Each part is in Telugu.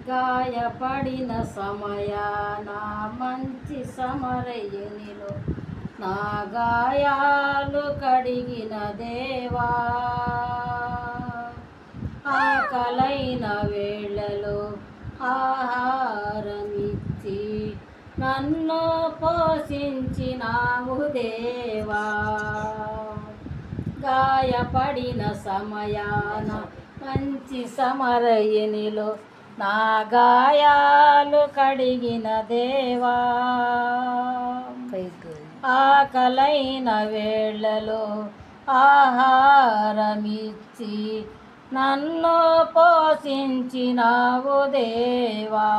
గాయపడిన సమయాన మంచి సమరయునిలో నా గాయాలు కడిగిన దేవా, ఆకలైన వేళలో ఆహారమిచ్చి నన్ను పోషించినావు దేవా. గాయపడిన సమయాన మంచి సమరయునిలో నా గాయాలు కడిగిన దేవా, ఆకలైన వేళలో ఆహారమిచ్చి నన్ను పోషించినావు దేవా.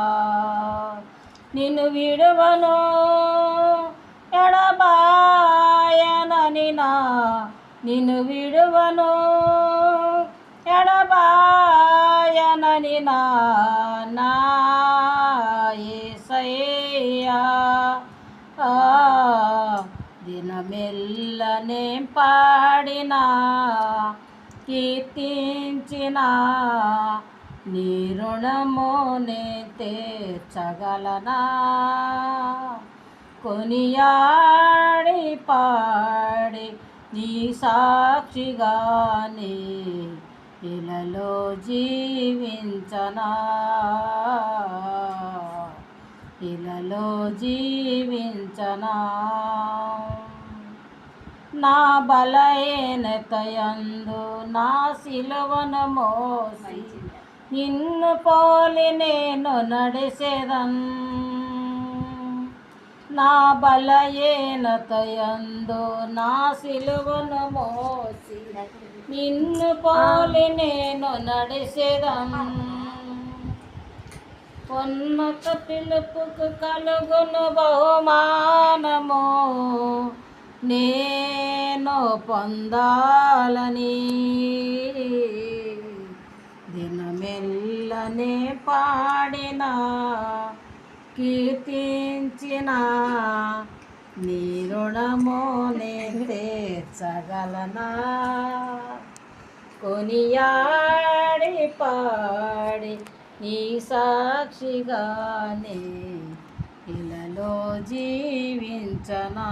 నిన్ను విడువను ఎడబాయనని నిన్ను విడువను ఎడబాయనని నా యేసయ్యా. దినమెల్లనే పాడినా కీర్తించిన నీ రుణము నే తీర్చగలనా. కొనియాడి పాడి నీ సాక్షిగానే ఇలలో జీవించనా, ఇలలో జీవించనా. నా బలహీనతయందు నా సిలువను మోసి నిన్ను పోలి నేను నడిసేదన్. నా బలహీనతయందు నా సిలువను మోసి నిన్ను పోలి నేను నడిసేదన్. ఉన్నత పిలుపుకు కలుగును బహుమానము నేను పొందాలని దినమెల్లనే పాడిన కీర్తించిన నీ రుణము నే తీర్చగలనా. కొనియాడి పాడి నీ సాక్షిగానే ఇలలో జీవించనా.